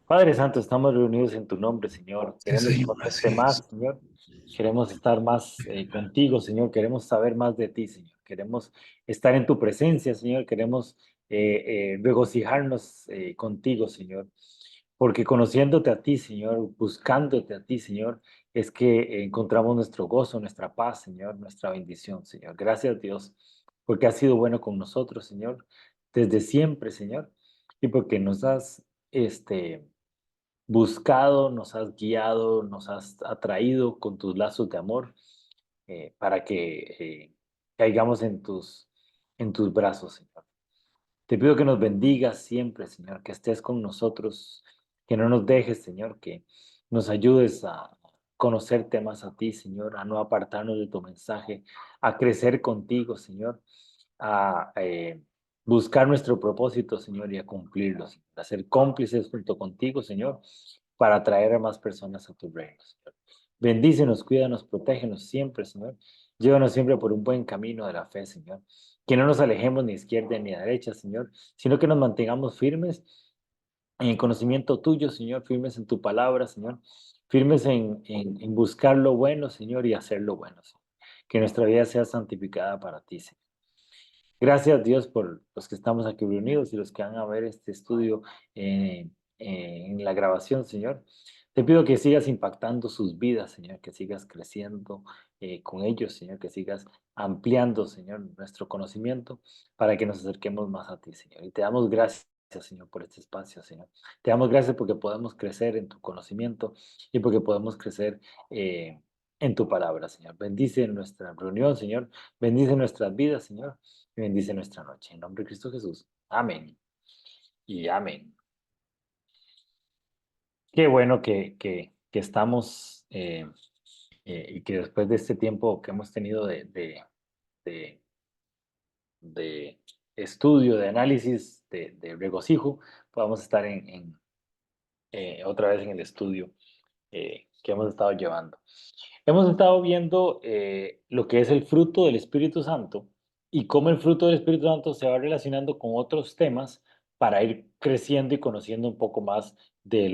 Padre Santo, estamos reunidos en tu nombre, Señor. Sí, Queremos Señor, conocerte así es. más, Señor. Queremos estar más contigo, Señor. Queremos saber más de ti, Señor. Queremos estar en tu presencia, Señor. Queremos regocijarnos contigo, Señor. Porque conociéndote a ti, Señor, buscándote a ti, Señor, es que encontramos nuestro gozo, nuestra paz, Señor, nuestra bendición, Señor. Gracias, Dios, porque has sido bueno con nosotros, Señor, desde siempre, Señor. Y porque nos has, buscado, nos has guiado, nos has atraído con tus lazos de amor para que caigamos en tus brazos, Señor. Te pido que nos bendigas siempre, Señor, que estés con nosotros, que no nos dejes, Señor, que nos ayudes a conocerte más a ti, Señor, a no apartarnos de tu mensaje, a crecer contigo, Señor, a buscar nuestro propósito, Señor, y a cumplirlo, Señor, a ser cómplices junto contigo, Señor, para atraer a más personas a tu reino, Señor. Bendícenos, cuídanos, protégenos siempre, Señor. Llévanos siempre por un buen camino de la fe, Señor. Que no nos alejemos ni a izquierda ni a derecha, Señor, sino que nos mantengamos firmes en el conocimiento tuyo, Señor, firmes en tu palabra, Señor, firmes en buscar lo bueno, Señor, y hacer lo bueno, Señor. Que nuestra vida sea santificada para ti, Señor. Gracias, Dios, por los que estamos aquí reunidos y los que van a ver este estudio eh, en la grabación, Señor. Te pido que sigas impactando sus vidas, Señor, que sigas creciendo con ellos, Señor, que sigas ampliando, Señor, nuestro conocimiento para que nos acerquemos más a ti, Señor. Y te damos gracias, Señor, por este espacio, Señor. Te damos gracias porque podemos crecer en tu conocimiento y porque podemos crecer en tu palabra, Señor. Bendice nuestra reunión, Señor. Bendice nuestras vidas, Señor, y bendice nuestra noche. En nombre de Cristo Jesús. Amén. Y amén. Qué bueno que estamos y que después de este tiempo que hemos tenido de, de estudio, de análisis, de regocijo, podamos estar otra vez en el estudio que hemos estado llevando. Hemos estado viendo lo que es el fruto del Espíritu Santo y cómo el fruto del Espíritu Santo se va relacionando con otros temas para ir creciendo y conociendo un poco más de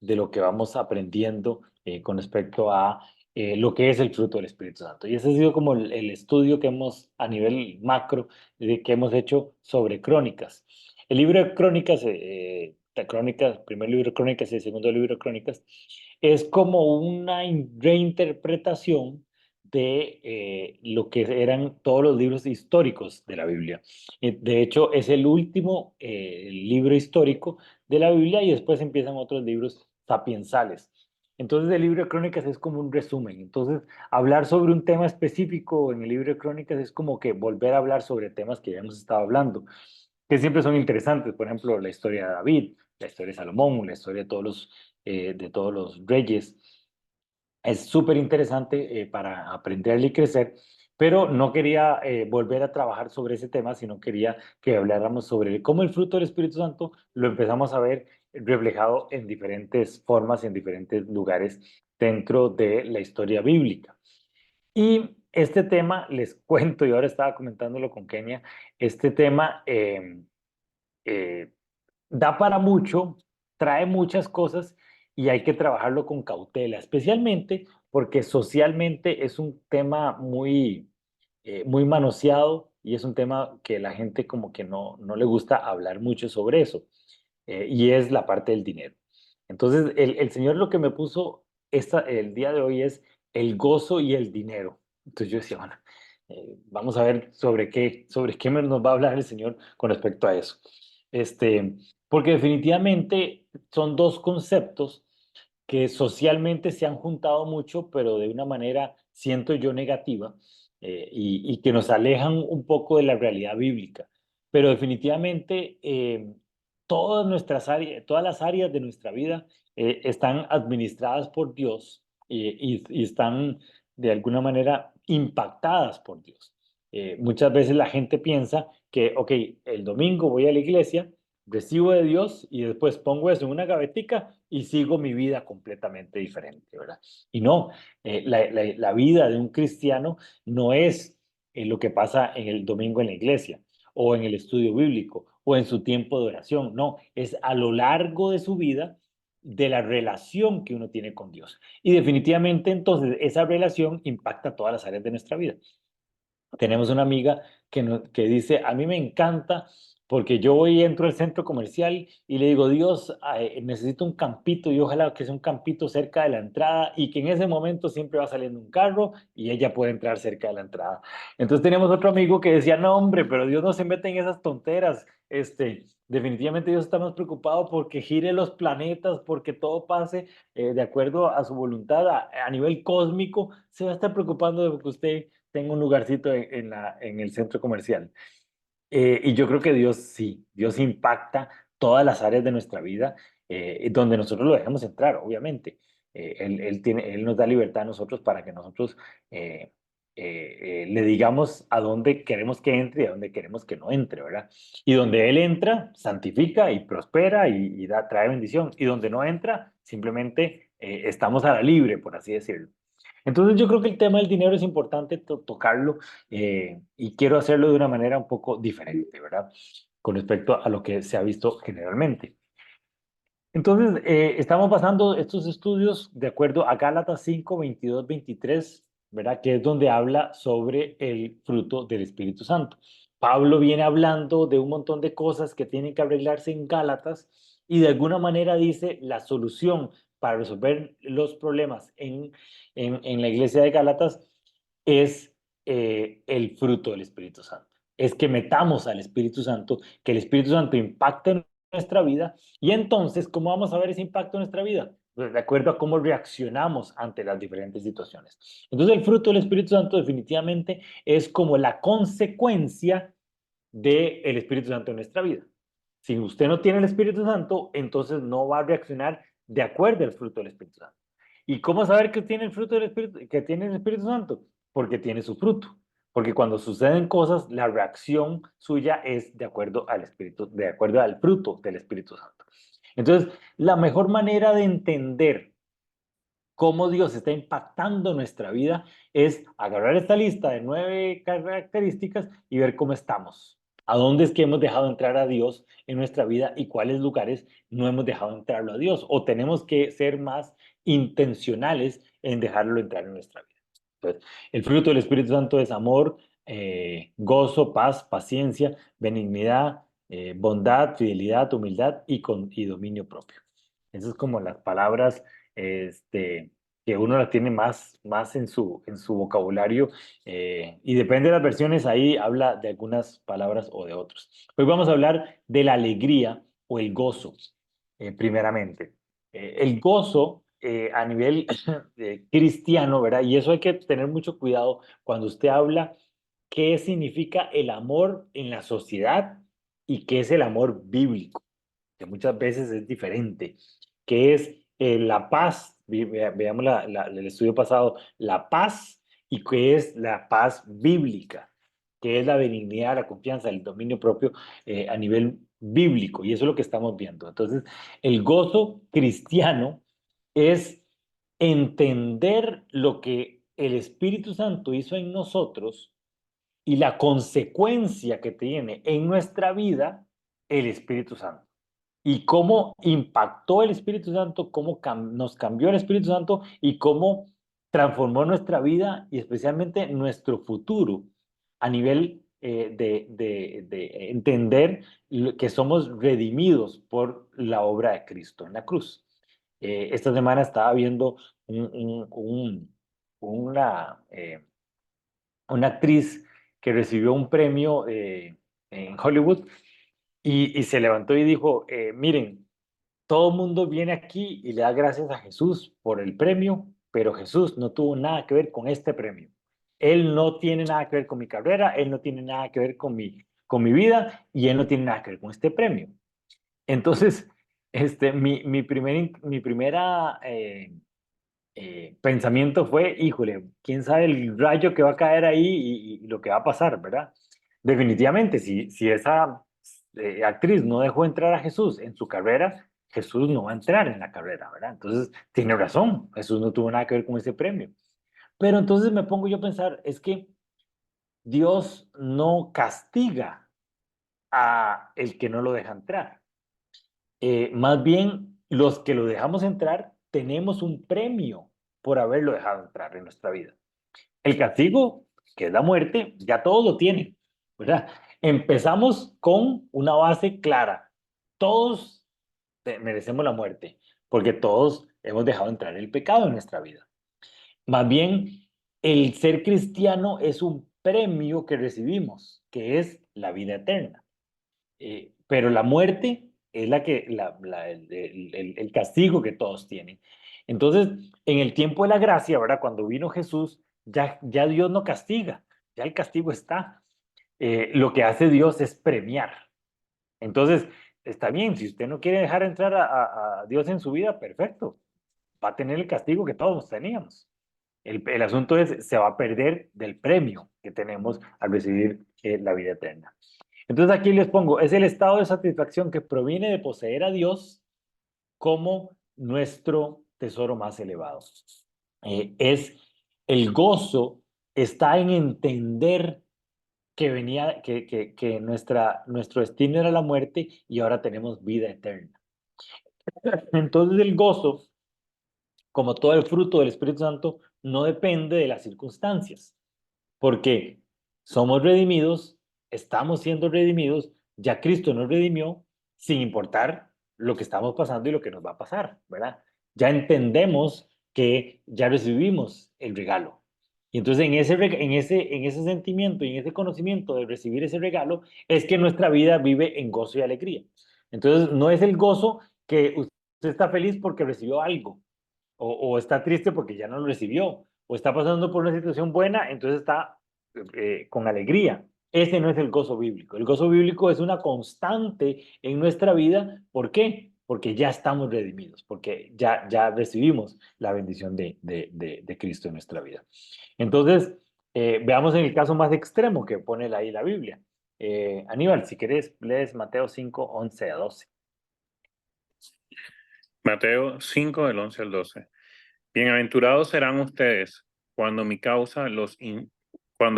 de lo que vamos aprendiendo con respecto a lo que es el fruto del Espíritu Santo. Y ese ha sido como el estudio que hemos, a nivel macro, que hemos hecho sobre crónicas. El libro de crónicas, el primer libro de crónicas y el segundo libro de crónicas, es como una reinterpretación de lo que eran todos los libros históricos de la Biblia. De hecho, es el último libro histórico de la Biblia y después empiezan otros libros sapiensales. Entonces, el libro de Crónicas es como un resumen. Entonces, hablar sobre un tema específico en el libro de Crónicas es como que volver a hablar sobre temas que ya hemos estado hablando, que siempre son interesantes. Por ejemplo, la historia de David, la historia de Salomón, la historia de todos los reyes. Es súper interesante para aprender y crecer, pero no quería volver a trabajar sobre ese tema, sino quería que habláramos sobre cómo el fruto del Espíritu Santo lo empezamos a ver reflejado en diferentes formas, en diferentes lugares dentro de la historia bíblica. Y este tema, les cuento, y ahora estaba comentándolo con Kenia, este tema eh, da para mucho, trae muchas cosas y hay que trabajarlo con cautela, especialmente porque socialmente es un tema muy manoseado y es un tema que la gente como que no le gusta hablar mucho sobre eso, y es la parte del dinero. Entonces, el Señor lo que me puso el día de hoy es el gozo y el dinero. Entonces yo decía, bueno, vamos a ver sobre qué nos va a hablar el Señor con respecto a eso. Este, porque definitivamente son dos conceptos que socialmente se han juntado mucho, pero de una manera, siento yo, negativa, y que nos alejan un poco de la realidad bíblica. Pero definitivamente todas las áreas de nuestra vida están administradas por Dios y están de alguna manera impactadas por Dios. Muchas veces la gente piensa que, ok, el domingo voy a la iglesia, recibo de Dios y después pongo eso en una gavetica y sigo mi vida completamente diferente, ¿verdad? Y no, la vida de un cristiano no es lo que pasa en el domingo en la iglesia o en el estudio bíblico o en su tiempo de oración. No, es a lo largo de su vida, de la relación que uno tiene con Dios. Y definitivamente entonces esa relación impacta todas las áreas de nuestra vida. Tenemos una amiga que dice, a mí me encanta porque yo voy y entro al centro comercial y le digo, Dios, necesito un campito y ojalá que sea un campito cerca de la entrada y que en ese momento siempre va saliendo un carro y ella puede entrar cerca de la entrada. Entonces tenemos otro amigo que decía, no hombre, pero Dios no se mete en esas tonteras. Definitivamente Dios está más preocupado porque gire los planetas, porque todo pase de acuerdo a su voluntad a nivel cósmico. Se va a estar preocupando de que usted tengo un lugarcito en el centro comercial. Y yo creo que Dios sí, Dios impacta todas las áreas de nuestra vida, donde nosotros lo dejemos entrar, obviamente. Él nos da libertad a nosotros para que nosotros le digamos a dónde queremos que entre y a dónde queremos que no entre, ¿verdad? Y donde Él entra, santifica y prospera y trae bendición. Y donde no entra, simplemente estamos a la libre, por así decirlo. Entonces yo creo que el tema del dinero es importante tocarlo y quiero hacerlo de una manera un poco diferente, ¿verdad? Con respecto a lo que se ha visto generalmente. Entonces, estamos basando estos estudios de acuerdo a Gálatas 5, 22, 23, ¿verdad? Que es donde habla sobre el fruto del Espíritu Santo. Pablo viene hablando de un montón de cosas que tienen que arreglarse en Gálatas y de alguna manera dice la solución para resolver los problemas en la iglesia de Gálatas es el fruto del Espíritu Santo. Es que metamos al Espíritu Santo, que el Espíritu Santo impacte en nuestra vida y entonces, ¿cómo vamos a ver ese impacto en nuestra vida? Pues de acuerdo a cómo reaccionamos ante las diferentes situaciones. Entonces, el fruto del Espíritu Santo definitivamente es como la consecuencia del Espíritu Santo en nuestra vida. Si usted no tiene el Espíritu Santo, entonces no va a reaccionar de acuerdo al fruto del Espíritu Santo. ¿Y cómo saber que tiene el fruto del Espíritu, que tiene el Espíritu Santo? Porque tiene su fruto. Porque cuando suceden cosas, la reacción suya es de acuerdo al Espíritu, de acuerdo al fruto del Espíritu Santo. Entonces, la mejor manera de entender cómo Dios está impactando nuestra vida es agarrar esta lista de 9 características y ver cómo estamos. ¿A dónde es que hemos dejado entrar a Dios en nuestra vida y cuáles lugares no hemos dejado entrarlo a Dios? O tenemos que ser más intencionales en dejarlo entrar en nuestra vida. Entonces, el fruto del Espíritu Santo es amor, gozo, paz, paciencia, benignidad, bondad, fidelidad, humildad y dominio propio. Esas es como las palabras que uno las tiene más en su vocabulario y depende de las versiones, ahí habla de algunas palabras o de otros. Hoy vamos a hablar de la alegría o el gozo, primeramente. El gozo a nivel cristiano, ¿verdad? Y eso hay que tener mucho cuidado cuando usted habla qué significa el amor en la sociedad y qué es el amor bíblico, que muchas veces es diferente, que es la paz, veamos el estudio pasado, la paz y qué es la paz bíblica, que es la benignidad, la confianza, el dominio propio a nivel bíblico, y eso es lo que estamos viendo. Entonces, el gozo cristiano es entender lo que el Espíritu Santo hizo en nosotros y la consecuencia que tiene en nuestra vida el Espíritu Santo. Y cómo impactó el Espíritu Santo, cómo nos cambió el Espíritu Santo y cómo transformó nuestra vida y especialmente nuestro futuro a nivel de entender que somos redimidos por la obra de Cristo en la cruz. Esta semana estaba viendo un, un, un, una, una actriz que recibió un premio en Hollywood y se levantó y dijo, miren, todo el mundo viene aquí y le da gracias a Jesús por el premio, pero Jesús no tuvo nada que ver con este premio. Él no tiene nada que ver con mi carrera, él no tiene nada que ver con mi vida y él no tiene nada que ver con este premio. Entonces, mi primera pensamiento fue, híjole, quién sabe el rayo que va a caer ahí y lo que va a pasar, ¿verdad? Definitivamente, si esa actriz no dejó entrar a Jesús en su carrera, Jesús no va a entrar en la carrera, ¿verdad? Entonces, tiene razón, Jesús no tuvo nada que ver con ese premio. Pero entonces me pongo yo a pensar, es que Dios no castiga a el que no lo deja entrar. Más bien, los que lo dejamos entrar, tenemos un premio por haberlo dejado entrar en nuestra vida. El castigo, que es la muerte, ya todos lo tienen, ¿verdad? Empezamos con una base clara. Todos merecemos la muerte, porque todos hemos dejado entrar el pecado en nuestra vida. Más bien, el ser cristiano es un premio que recibimos, que es la vida eterna. Pero la muerte es el castigo que todos tienen. Entonces, en el tiempo de la gracia, ¿verdad? Cuando vino Jesús, ya Dios no castiga, ya el castigo está. Lo que hace Dios es premiar. Entonces, está bien, si usted no quiere dejar entrar a Dios en su vida, perfecto, va a tener el castigo que todos teníamos. El asunto es, se va a perder del premio que tenemos al recibir la vida eterna. Entonces aquí les pongo, es el estado de satisfacción que proviene de poseer a Dios como nuestro tesoro más elevado. Es el gozo, está en entender que venía, que nuestro destino era la muerte y ahora tenemos vida eterna. Entonces el gozo, como todo el fruto del Espíritu Santo, no depende de las circunstancias, porque somos redimidos, estamos siendo redimidos, ya Cristo nos redimió, sin importar lo que estamos pasando y lo que nos va a pasar, ¿verdad? Ya entendemos que ya recibimos el regalo. Y entonces en ese sentimiento y en ese conocimiento de recibir ese regalo es que nuestra vida vive en gozo y alegría. Entonces no es el gozo que usted está feliz porque recibió algo, o está triste porque ya no lo recibió, o está pasando por una situación buena, entonces está con alegría. Ese no es el gozo bíblico. El gozo bíblico es una constante en nuestra vida. ¿Por qué? Porque ya estamos redimidos, porque ya recibimos la bendición de Cristo en nuestra vida. Entonces, veamos en el caso más extremo que pone ahí la Biblia. Aníbal, si querés, lees Mateo 5, 11 a 12. Mateo 5, del 11 al 12. Bienaventurados serán ustedes cuando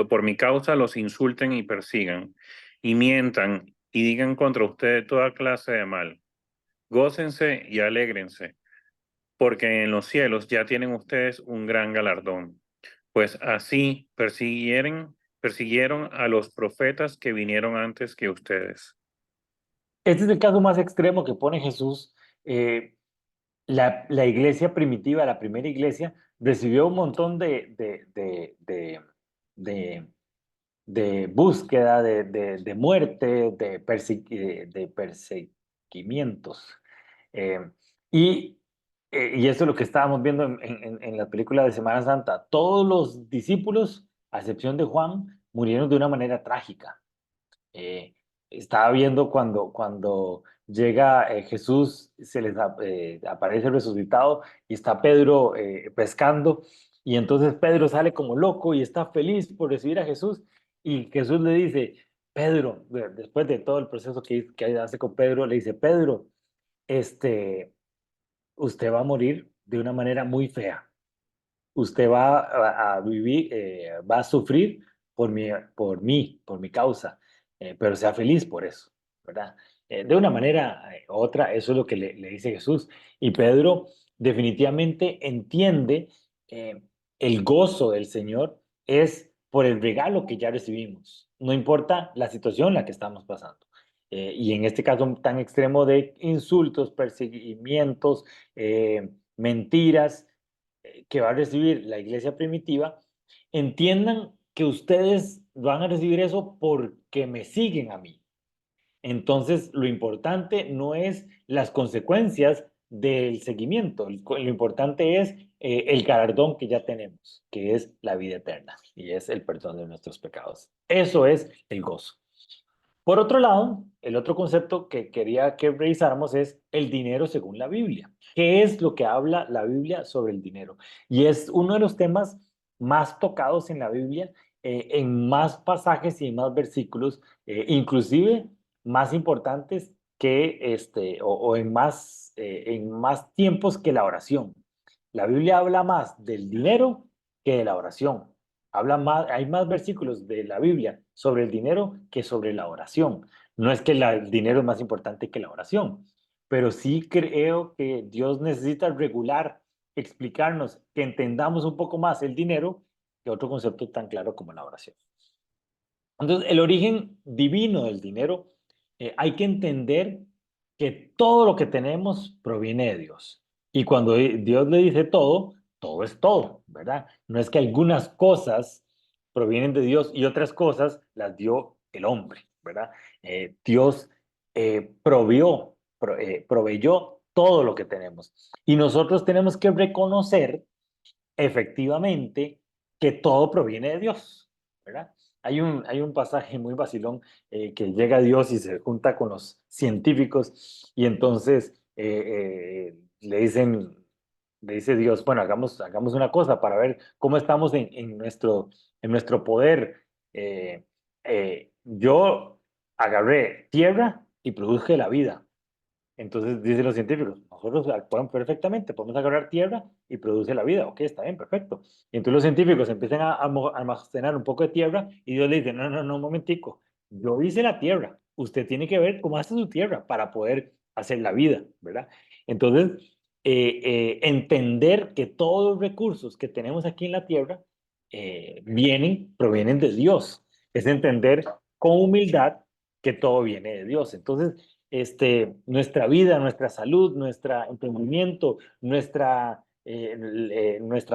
por mi causa los insulten y persigan, y mientan y digan contra ustedes toda clase de mal. Gócense y alégrense, porque en los cielos ya tienen ustedes un gran galardón. Pues así persiguieron a los profetas que vinieron antes que ustedes. Este es el caso más extremo que pone Jesús. La iglesia primitiva, la primera iglesia, recibió un montón de, de búsqueda, de muerte, de perseguimientos. Eh, y, y eso es lo que estábamos viendo en la película de Semana Santa. Todos los discípulos, a excepción de Juan, murieron de una manera trágica. Eh, Estaba viendo cuando llega Jesús, se les aparece resucitado y está Pedro pescando, y entonces Pedro sale como loco y está feliz por recibir a Jesús, y Jesús le dice, Pedro, después de todo el proceso que hace con Pedro, le dice, Pedro, este, usted va a morir de una manera muy fea, usted va a vivir, va a sufrir por mi causa, pero sea feliz por eso, ¿verdad? De una manera u otra, eso es lo que le dice Jesús. Y Pedro definitivamente entiende el gozo del Señor es por el regalo que ya recibimos, no importa la situación en la que estamos pasando. Y en este caso tan extremo de insultos, perseguimientos, mentiras, que va a recibir la iglesia primitiva, entiendan que ustedes van a recibir eso porque me siguen a mí. Entonces, lo importante no es las consecuencias del seguimiento, lo importante es el galardón que ya tenemos, que es la vida eterna y es el perdón de nuestros pecados. Eso es el gozo. Por otro lado, el otro concepto que quería que revisáramos es el dinero según la Biblia. ¿Qué es lo que habla la Biblia sobre el dinero? Y es uno de los temas más tocados en la Biblia, en más pasajes y en más versículos, inclusive más importantes que o en más tiempos que la oración. La Biblia habla más del dinero que de la oración. Hay más versículos de la Biblia sobre el dinero que sobre la oración. No es que el dinero es más importante que la oración, pero sí creo que Dios necesita regular, explicarnos, que entendamos un poco más el dinero que otro concepto tan claro como la oración. Entonces, el origen divino del dinero, hay que entender que todo lo que tenemos proviene de Dios. Y cuando Dios le dice todo, todo es todo, ¿verdad? No es que algunas cosas provienen de Dios y otras cosas las dio el hombre, ¿verdad? Dios proveyó todo lo que tenemos. Y nosotros tenemos que reconocer efectivamente que todo proviene de Dios, ¿verdad? Hay un pasaje muy vacilón, que llega a Dios y se junta con los científicos y entonces le dice Dios, bueno, hagamos una cosa para ver cómo estamos en nuestro poder. Yo agarré tierra y produje la vida. Entonces dicen los científicos, nosotros actuamos perfectamente, podemos agarrar tierra y produce la vida. Ok, está bien, perfecto. Y entonces los científicos empiezan a almacenar un poco de tierra y Dios le dice, no, no, no, un momentico, yo hice la tierra, usted tiene que ver cómo hace su tierra para poder hacer la vida, ¿verdad? Entonces, entender que todos los recursos que tenemos aquí en la tierra provienen de Dios. Es entender con humildad que todo viene de Dios. Entonces, nuestra vida, nuestra salud, nuestro emprendimiento, nuestra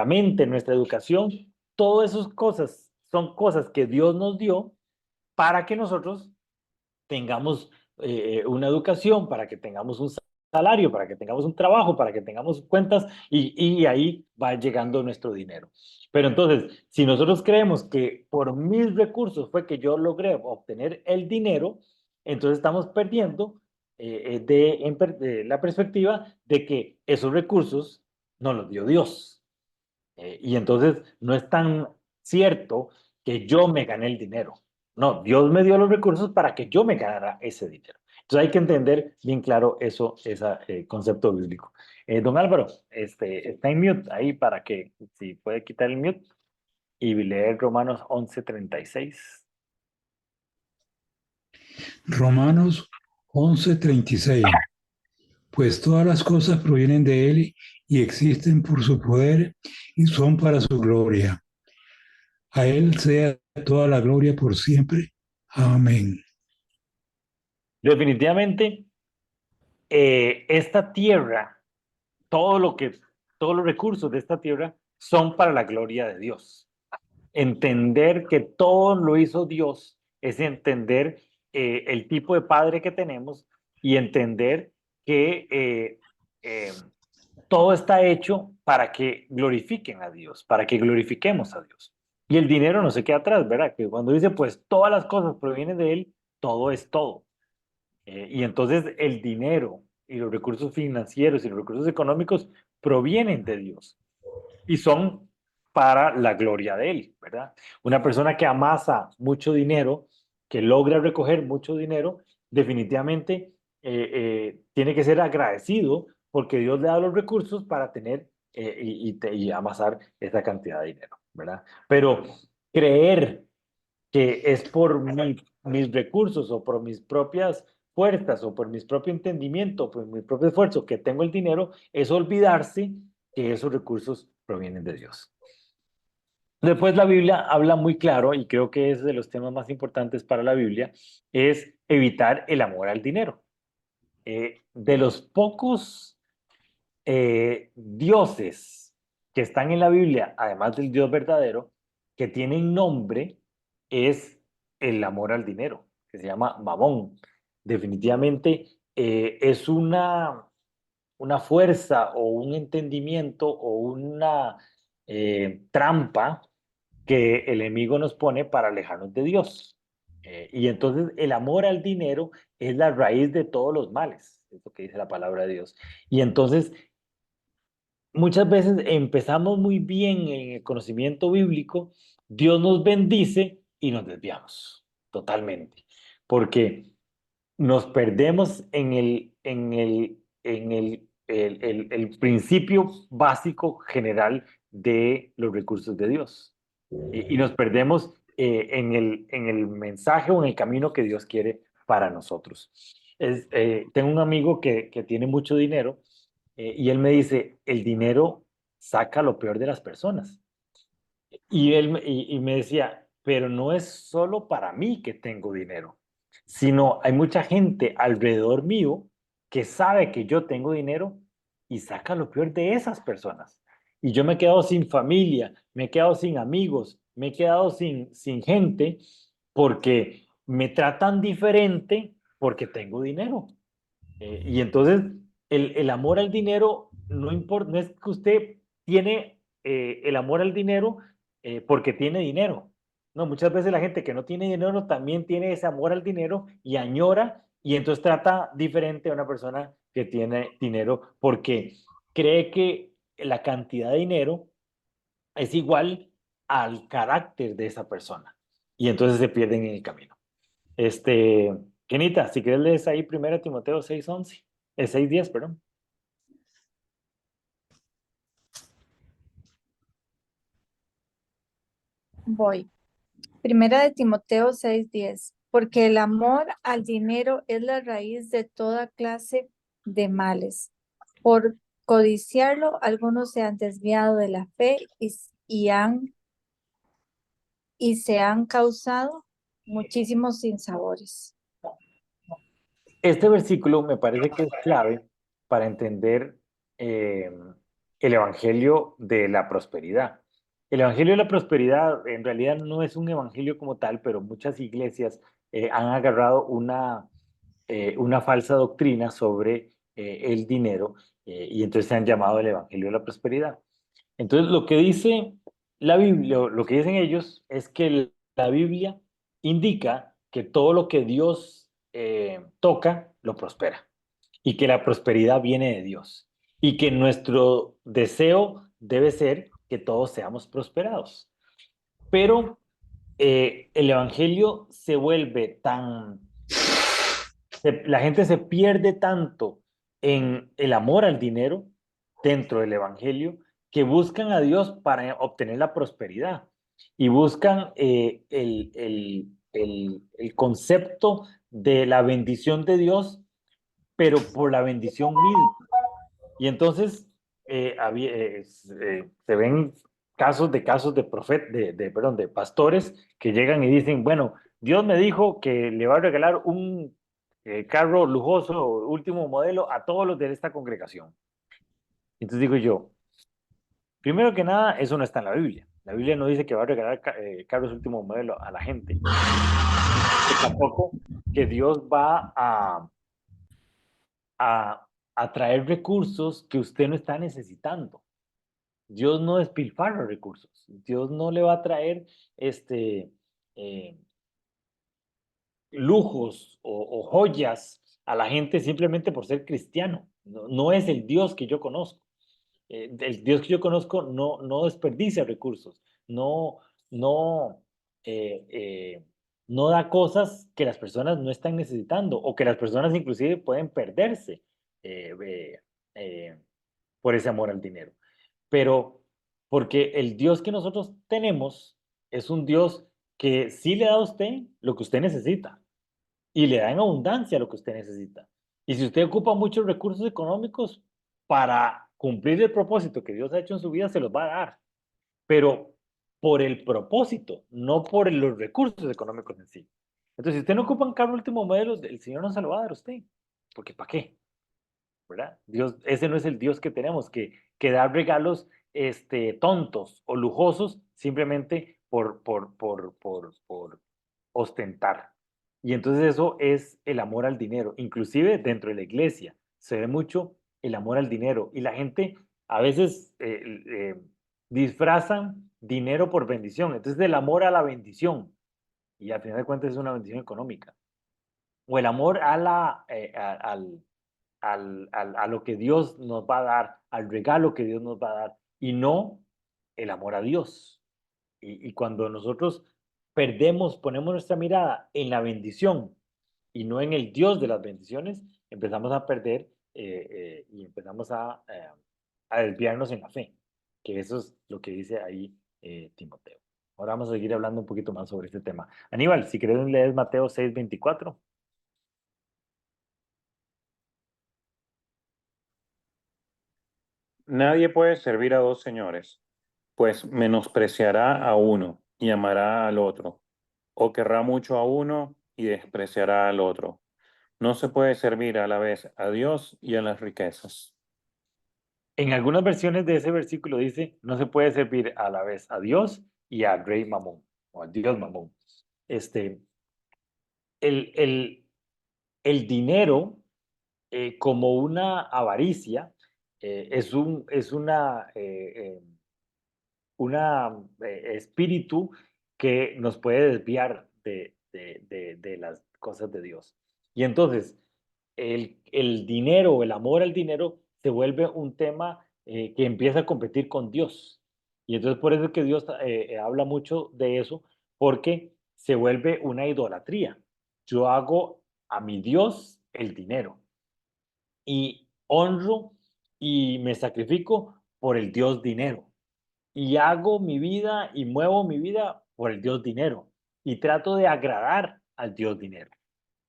mente, nuestra educación, todas esas cosas son cosas que Dios nos dio para que nosotros tengamos una educación, para que tengamos un salario, para que tengamos un trabajo, para que tengamos cuentas y ahí va llegando nuestro dinero. Pero entonces, si nosotros creemos que por mis recursos fue que yo logré obtener el dinero, entonces estamos perdiendo de la perspectiva de que esos recursos nos los dio Dios. Y entonces no es tan cierto que yo me gané el dinero. No, Dios me dio los recursos para que yo me ganara ese dinero. Entonces hay que entender bien claro ese concepto bíblico. Don Álvaro, está en mute ahí para que, si puede quitar el mute y leer Romanos 11:36. Romanos 11:36. Pues todas las cosas provienen de Él y existen por su poder y son para su gloria. A Él sea toda la gloria por siempre. Amén. Definitivamente, esta tierra, todo lo que, todos los recursos de esta tierra son para la gloria de Dios. Entender que todo lo hizo Dios es entender el tipo de padre que tenemos y entender que todo está hecho para que glorifiquen a Dios, para que glorifiquemos a Dios. Y el dinero no se queda atrás, ¿verdad? Que cuando dice, pues todas las cosas provienen de Él, todo es todo. Y entonces el dinero y los recursos financieros y los recursos económicos provienen de Dios y son para la gloria de Él, ¿verdad? Una persona que amasa mucho dinero, que logra recoger mucho dinero, definitivamente tiene que ser agradecido porque Dios le da los recursos para tener y amasar esa cantidad de dinero, ¿verdad? Pero creer que es por mis recursos o por mis propias fuerzas o por mi propio entendimiento, por mi propio esfuerzo que tengo el dinero, es olvidarse que esos recursos provienen de Dios. Después la Biblia habla muy claro, y creo que es de los temas más importantes para la Biblia, es evitar el amor al dinero. De los pocos dioses que están en la Biblia, además del Dios verdadero, que tienen nombre, es el amor al dinero, que se llama Mamón. Definitivamente es una fuerza o un entendimiento o una trampa que el enemigo nos pone para alejarnos de Dios. Y entonces el amor al dinero es la raíz de todos los males, es lo que dice la palabra de Dios. Y entonces muchas veces empezamos muy bien en el conocimiento bíblico, Dios nos bendice y nos desviamos totalmente, porque nos perdemos en el principio básico general de los recursos de Dios. Y nos perdemos en el mensaje o en el camino que Dios quiere para nosotros. Tengo un amigo que tiene mucho dinero y él me dice, el dinero saca lo peor de las personas. Y me decía, pero no es solo para mí que tengo dinero, sino hay mucha gente alrededor mío que sabe que yo tengo dinero y saca lo peor de esas personas. Y yo me he quedado sin familia, me he quedado sin amigos, me he quedado sin gente porque me tratan diferente porque tengo dinero. Y entonces el amor al dinero no importa, no es que usted tiene el amor al dinero porque tiene dinero. No, muchas veces la gente que no tiene dinero también tiene ese amor al dinero y añora y entonces trata diferente a una persona que tiene dinero porque cree que la cantidad de dinero es igual al carácter de esa persona y entonces se pierden en el camino. Este, Kenita, si quieres lees ahí primero Timoteo 6:11, 6:10, perdón. Voy. Primera de Timoteo 6:10. Porque el amor al dinero es la raíz de toda clase de males. Por codiciarlo, algunos se han desviado de la fe y se han causado muchísimos sinsabores. Este versículo me parece que es clave para entender eh, el evangelio de la prosperidad. El evangelio de la prosperidad en realidad no es un evangelio como tal, pero muchas iglesias han agarrado una falsa doctrina sobre el dinero y entonces se han llamado el evangelio de la prosperidad. Entonces, lo que dice la Biblia, lo que dicen ellos, es que la Biblia indica que todo lo que Dios toca, lo prospera. Y que la prosperidad viene de Dios. Y que nuestro deseo debe ser que todos seamos prosperados. Pero el Evangelio se vuelve la gente se pierde tanto en el amor al dinero dentro del Evangelio que buscan a Dios para obtener la prosperidad y buscan el concepto de la bendición de Dios, pero por la bendición misma. Y entonces se ven casos de perdón, de pastores que llegan y dicen, bueno, Dios me dijo que le va a regalar un carro lujoso, último modelo, a todos los de esta congregación. Entonces digo yo, primero que nada, eso no está en la Biblia. La Biblia no dice que va a regalar carros último modelo a la gente. Que tampoco que Dios va a traer recursos que usted no está necesitando. Dios no despilfarra recursos. Dios no le va a traer eh, lujos o joyas a la gente simplemente por ser cristiano. No, no es el Dios que yo conozco. El Dios que yo conozco no desperdicia recursos, no, eh, eh, no da cosas que las personas no están necesitando o que las personas inclusive pueden perderse eh, eh, eh, por ese amor al dinero. Pero porque el Dios que nosotros tenemos es un Dios que sí le da a usted lo que usted necesita y le da en abundancia lo que usted necesita. Y si usted ocupa muchos recursos económicos para cumplir el propósito que Dios ha hecho en su vida, se los va a dar. Pero por el propósito, no por los recursos económicos en sí. Entonces, si usted no ocupa un carro último modelo, el Señor no se lo va a dar a usted. Porque ¿para qué? ¿Verdad? Dios, ese no es el Dios que tenemos, que da regalos tontos o lujosos simplemente por ostentar. Y entonces eso es el amor al dinero. Inclusive dentro de la iglesia se ve mucho el amor al dinero. Y la gente a veces disfrazan dinero por bendición. Entonces el amor a la bendición. Y al final de cuentas es una bendición económica. O el amor a lo que Dios nos va a dar, al regalo que Dios nos va a dar, y no el amor a Dios. Y cuando nosotros ponemos nuestra mirada en la bendición y no en el Dios de las bendiciones, empezamos a perder y empezamos a desviarnos en la fe, que eso es lo que dice ahí Timoteo. Ahora vamos a seguir hablando un poquito más sobre este tema. Aníbal, si quieres leer Mateo 6:24. Nadie puede servir a dos señores, pues menospreciará a uno y amará al otro, o querrá mucho a uno y despreciará al otro. No se puede servir a la vez a Dios y a las riquezas. En algunas versiones de ese versículo dice, no se puede servir a la vez a Dios y al rey Mamón, o a Dios Mamón. Este, el, el, el dinero como una avaricia es una espíritu que nos puede desviar de las cosas de Dios. Y entonces, el dinero, el amor al dinero, se vuelve un tema que empieza a competir con Dios. Y entonces por eso es que Dios habla mucho de eso, porque se vuelve una idolatría. Yo hago a mi Dios el dinero y honro y me sacrifico por el Dios dinero y hago mi vida y muevo mi vida por el Dios dinero y trato de agradar al Dios dinero,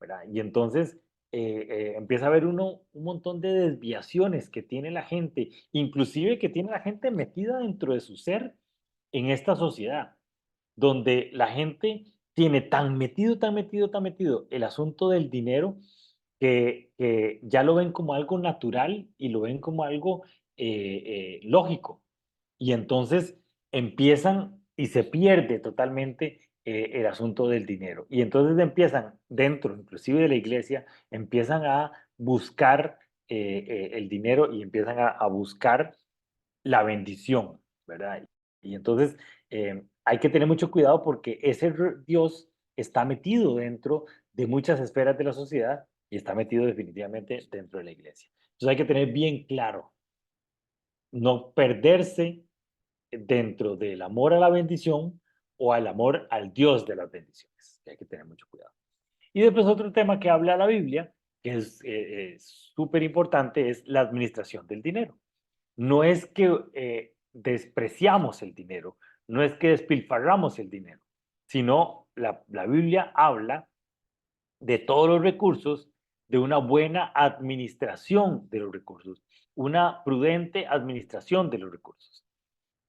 ¿verdad? Y entonces empieza a haber un montón de desviaciones que tiene la gente, inclusive que tiene la gente metida dentro de su ser en esta sociedad, donde la gente tiene tan metido, tan metido, tan metido el asunto del dinero que ya lo ven como algo natural y lo ven como algo lógico. Y entonces empiezan y se pierde totalmente el asunto del dinero. Y entonces empiezan dentro, inclusive de la iglesia, empiezan a buscar el dinero y empiezan a buscar la bendición, ¿verdad? Y entonces hay que tener mucho cuidado porque ese Dios está metido dentro de muchas esferas de la sociedad y está metido definitivamente dentro de la iglesia. Entonces hay que tener bien claro, no perderse dentro del amor a la bendición o al amor al Dios de las bendiciones. Hay que tener mucho cuidado. Y después otro tema que habla la Biblia, que es súper importante, es la administración del dinero. No es que despreciamos el dinero, no es que despilfarramos el dinero, sino la Biblia habla de todos los recursos, de una buena administración de los recursos, una prudente administración de los recursos.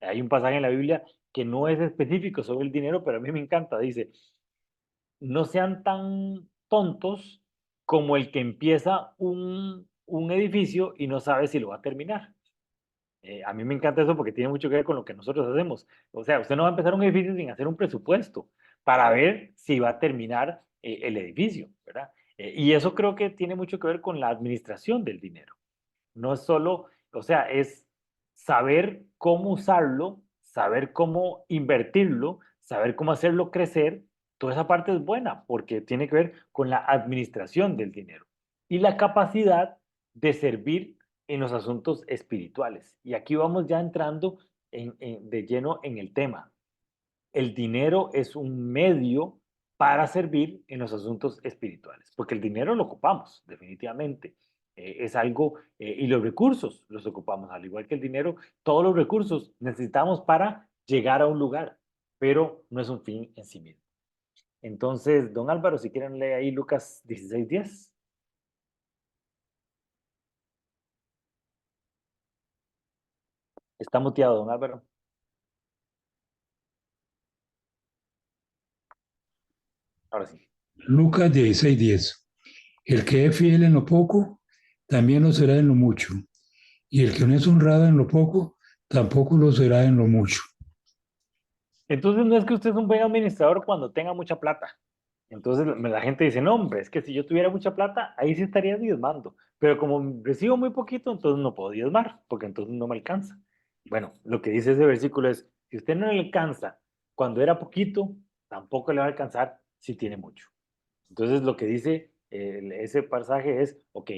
Hay un pasaje en la Biblia que no es específico sobre el dinero, pero a mí me encanta. Dice, no sean tan tontos como el que empieza un edificio y no sabe si lo va a terminar. A mí me encanta eso porque tiene mucho que ver con lo que nosotros hacemos. O sea, usted no va a empezar un edificio sin hacer un presupuesto para ver si va a terminar el edificio, ¿verdad? Y eso creo que tiene mucho que ver con la administración del dinero. No es solo, o sea, es saber cómo usarlo, saber cómo invertirlo, saber cómo hacerlo crecer. Toda esa parte es buena porque tiene que ver con la administración del dinero y la capacidad de servir en los asuntos espirituales. Y aquí vamos ya entrando de lleno en el tema. El dinero es un medio para servir en los asuntos espirituales, porque el dinero lo ocupamos, definitivamente. Es algo, y los recursos los ocupamos, al igual que el dinero, todos los recursos necesitamos para llegar a un lugar, pero no es un fin en sí mismo. Entonces, don Álvaro, si quieren leer ahí Lucas 16:10. Está muteado, don Álvaro. Ahora sí. Lucas 16:10. El que es fiel en lo poco, también lo será en lo mucho. Y el que no es honrado en lo poco, tampoco lo será en lo mucho. Entonces, no es que usted es un buen administrador cuando tenga mucha plata. Entonces la gente dice, no, hombre, es que si yo tuviera mucha plata, ahí sí estaría diezmando. Pero como recibo muy poquito, entonces no puedo diezmar, porque entonces no me alcanza. Bueno, lo que dice ese versículo es, si usted no le alcanza cuando era poquito, tampoco le va a alcanzar si tiene mucho. Entonces lo que dice ese pasaje es, ok,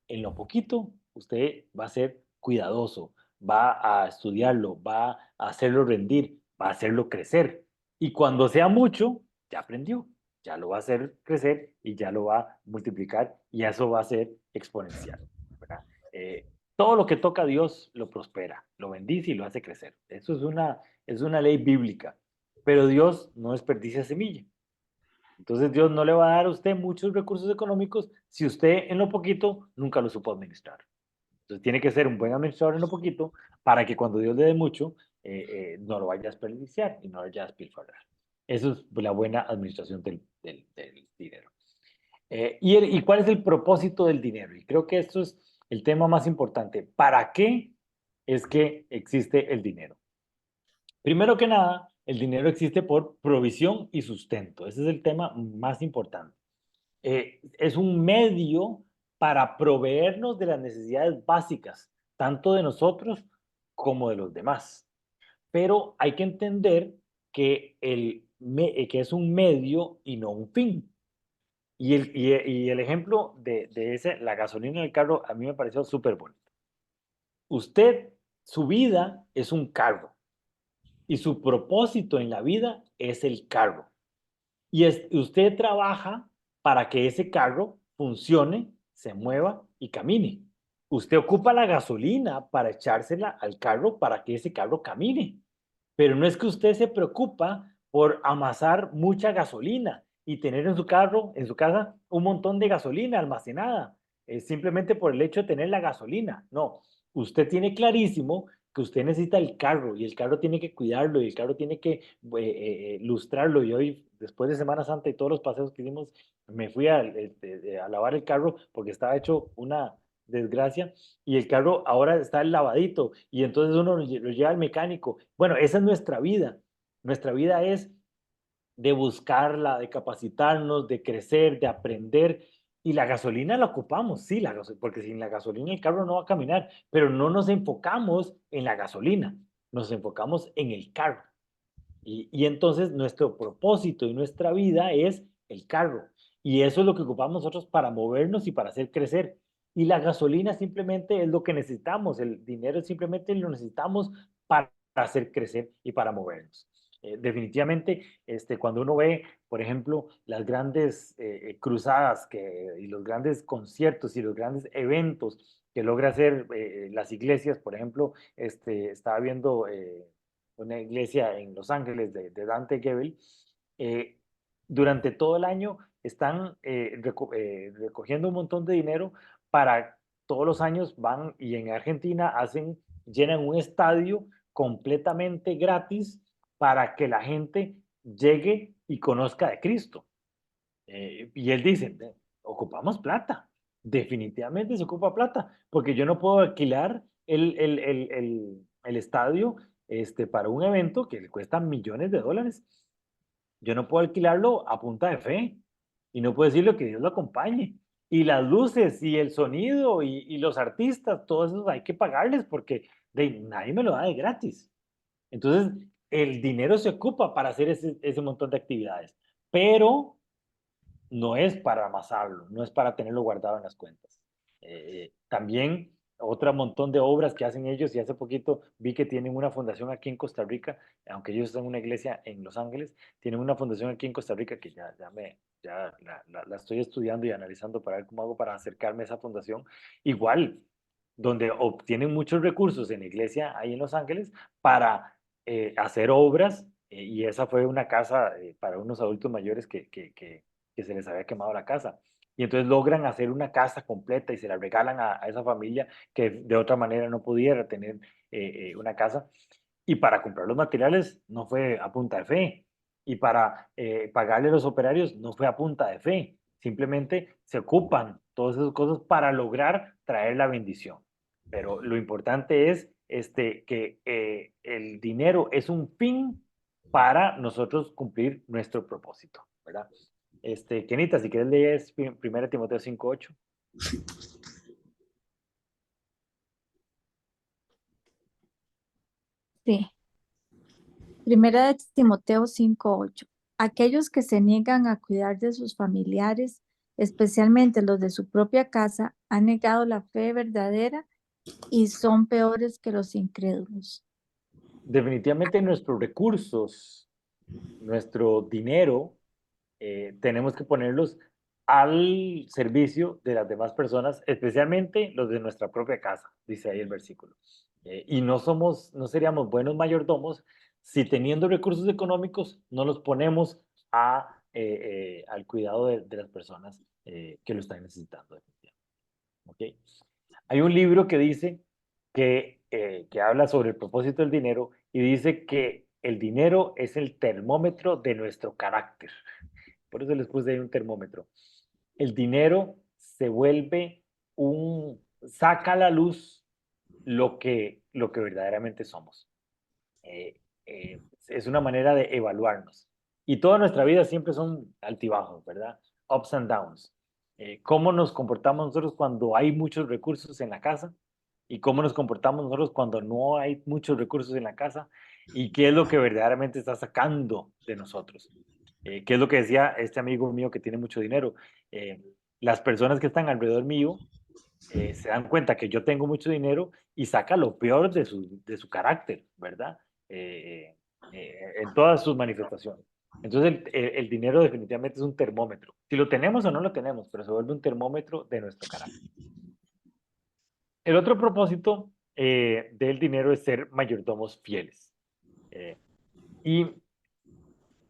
en lo poquito usted va a ser cuidadoso, va a estudiarlo, va a hacerlo rendir, va a hacerlo crecer. Y cuando sea mucho, ya aprendió, ya lo va a hacer crecer y ya lo va a multiplicar y eso va a ser exponencial, ¿verdad? Todo lo que toca a Dios lo prospera, lo bendice y lo hace crecer. Eso es una ley bíblica, pero Dios no desperdicia semilla. Entonces Dios no le va a dar a usted muchos recursos económicos si usted en lo poquito nunca lo supo administrar. Entonces tiene que ser un buen administrador en lo poquito para que cuando Dios le dé mucho, no lo vaya a desperdiciar y no lo vaya a despilfarrar. Eso es la buena administración del dinero. ¿Y cuál es el propósito del dinero? Y creo que esto es el tema más importante. ¿Para qué es que existe el dinero? Primero que nada, el dinero existe por provisión y sustento. Ese es el tema más importante. Es un medio para proveernos de las necesidades básicas, tanto de nosotros como de los demás. Pero hay que entender que, que es un medio y no un fin. Y el ejemplo de ese, la gasolina del carro, a mí me pareció súper bonito. Usted, su vida es un carro y su propósito en la vida es el carro. Usted trabaja para que ese carro funcione, se mueva y camine. Usted ocupa la gasolina para echársela al carro para que ese carro camine. Pero no es que usted se preocupa por amasar mucha gasolina y tener en su carro, en su casa, un montón de gasolina almacenada, simplemente por el hecho de tener la gasolina. No, usted tiene clarísimo que usted necesita el carro y el carro tiene que cuidarlo y el carro tiene que lustrarlo. Y hoy, después de Semana Santa y todos los paseos que hicimos, me fui a lavar el carro porque estaba hecho una desgracia y el carro ahora está lavadito y entonces uno lo lleva al mecánico. Bueno, esa es nuestra vida. Nuestra vida es de buscarla, de capacitarnos, de crecer, de aprender. Y la gasolina la ocupamos, sí, porque sin la gasolina el carro no va a caminar, pero no nos enfocamos en la gasolina, nos enfocamos en el carro. Y entonces nuestro propósito y nuestra vida es el carro. Y eso es lo que ocupamos nosotros para movernos y para hacer crecer. Y la gasolina simplemente es lo que necesitamos, el dinero simplemente lo necesitamos para hacer crecer y para movernos. Definitivamente, cuando uno ve, por ejemplo, las grandes cruzadas y los grandes conciertos y los grandes eventos que logra hacer las iglesias, por ejemplo, estaba viendo una iglesia en Los Ángeles de Dante Gebel, eh, durante todo el año están recogiendo un montón de dinero para todos los años van y en Argentina llenan un estadio completamente gratis para que la gente llegue y conozca de Cristo. Y él dice, ocupamos plata, definitivamente se ocupa plata, porque yo no puedo alquilar el estadio para un evento que le cuesta millones de dólares. Yo no puedo alquilarlo a punta de fe y no puedo decirle que Dios lo acompañe. Y las luces y el sonido y los artistas, todos esos hay que pagarles porque nadie me lo da de gratis. Entonces, el dinero se ocupa para hacer ese montón de actividades, pero no es para amasarlo, no es para tenerlo guardado en las cuentas. También otro montón de obras que hacen ellos y hace poquito vi que tienen una fundación aquí en Costa Rica, aunque ellos son una iglesia en Los Ángeles, tienen una fundación aquí en Costa Rica que ya la estoy estudiando y analizando para ver cómo hago para acercarme a esa fundación. Igual, donde obtienen muchos recursos en la iglesia ahí en Los Ángeles para hacer obras y esa fue una casa para unos adultos mayores que se les había quemado la casa. Y entonces logran hacer una casa completa y se la regalan a esa familia que de otra manera no pudiera tener una casa. Y para comprar los materiales no fue a punta de fe. Y para pagarle a los operarios no fue a punta de fe. Simplemente se ocupan todas esas cosas para lograr traer la bendición. Pero lo importante es que el dinero es un fin para nosotros cumplir nuestro propósito, ¿verdad? Kenita, si quieres leer 1 Timoteo 5:8. Sí. Primera de Timoteo 5:8. Aquellos que se niegan a cuidar de sus familiares, especialmente los de su propia casa, han negado la fe verdadera y son peores que los incrédulos. Definitivamente nuestros recursos, nuestro dinero, tenemos que ponerlos al servicio de las demás personas, especialmente los de nuestra propia casa, dice ahí el versículo. Y no seríamos buenos mayordomos si teniendo recursos económicos no los ponemos al cuidado de las personas que lo están necesitando. ¿Okay? Hay un libro que dice que habla sobre el propósito del dinero y dice que el dinero es el termómetro de nuestro carácter. Por eso les puse ahí un termómetro. El dinero se vuelve saca a la luz lo que verdaderamente somos. Es una manera de evaluarnos. Y toda nuestra vida siempre son altibajos, ¿verdad? Ups and downs. ¿Cómo nos comportamos nosotros cuando hay muchos recursos en la casa? ¿Y cómo nos comportamos nosotros cuando no hay muchos recursos en la casa? ¿Y qué es lo que verdaderamente está sacando de nosotros? ¿Qué es lo que decía este amigo mío que tiene mucho dinero? Eh, las personas que están alrededor mío se dan cuenta que yo tengo mucho dinero y saca lo peor de su carácter, ¿verdad? En todas sus manifestaciones. Entonces el dinero definitivamente es un termómetro. Si lo tenemos o no lo tenemos, pero se vuelve un termómetro de nuestro carácter. El otro propósito del dinero es ser mayordomos fieles. Y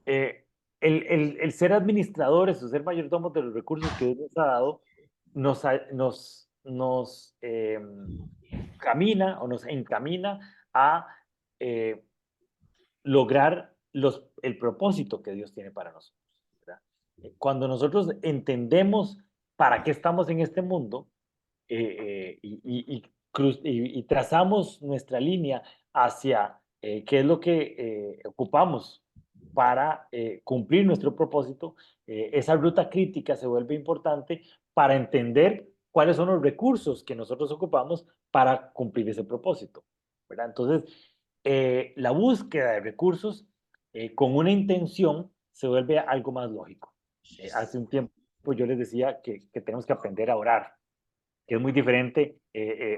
eh, el ser administradores o ser mayordomos de los recursos que Dios nos ha dado nos camina o nos encamina a eh, lograr el propósito que Dios tiene para nosotros, ¿verdad? Cuando nosotros entendemos para qué estamos en este mundo y trazamos nuestra línea hacia qué es lo que ocupamos para cumplir nuestro propósito, esa ruta crítica se vuelve importante para entender cuáles son los recursos que nosotros ocupamos para cumplir ese propósito, ¿verdad? Entonces, la búsqueda de recursos con una intención se vuelve algo más lógico. Hace un tiempo yo les decía que tenemos que aprender a orar, que es muy diferente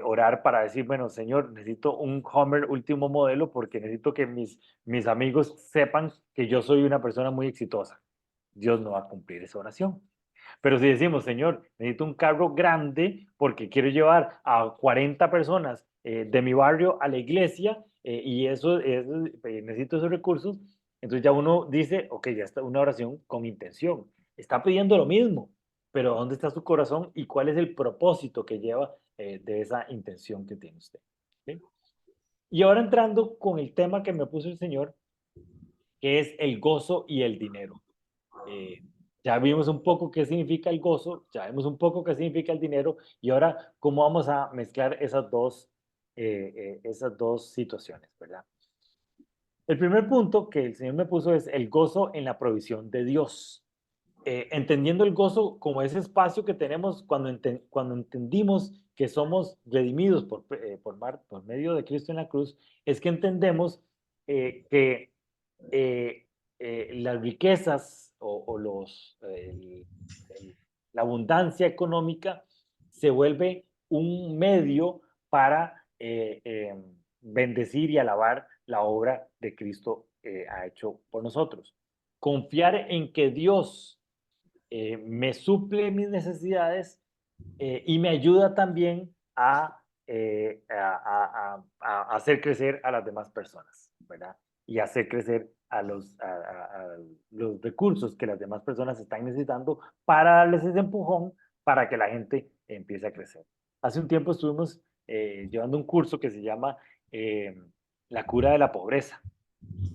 orar para decir, bueno, Señor, necesito un Hummer último modelo porque necesito que mis amigos sepan que yo soy una persona muy exitosa. Dios no va a cumplir esa oración. Pero si decimos, Señor, necesito un carro grande porque quiero llevar a 40 personas de mi barrio a la iglesia y necesito esos recursos, entonces ya uno dice, ok, ya está una oración con intención. Está pidiendo lo mismo, pero ¿dónde está su corazón y cuál es el propósito que lleva de esa intención que tiene usted? ¿Sí? Y ahora entrando con el tema que me puso el Señor, que es el gozo y el dinero. Eh, ya vimos un poco qué significa el gozo, ya vimos un poco qué significa el dinero y ahora cómo vamos a mezclar esas dos situaciones, ¿verdad? El primer punto que el Señor me puso es el gozo en la provisión de Dios. Entendiendo el gozo como ese espacio que tenemos cuando entendimos que somos redimidos por medio de Cristo en la cruz, es que entendemos que eh, las riquezas o la abundancia económica se vuelve un medio para bendecir y alabar la obra de Cristo ha hecho por nosotros. Confiar en que Dios me suple mis necesidades y me ayuda también a hacer crecer a las demás personas, ¿verdad? Y hacer crecer a los recursos que las demás personas están necesitando para darles ese empujón para que la gente empiece a crecer. Hace un tiempo estuvimos llevando un curso que se llama La cura de la pobreza.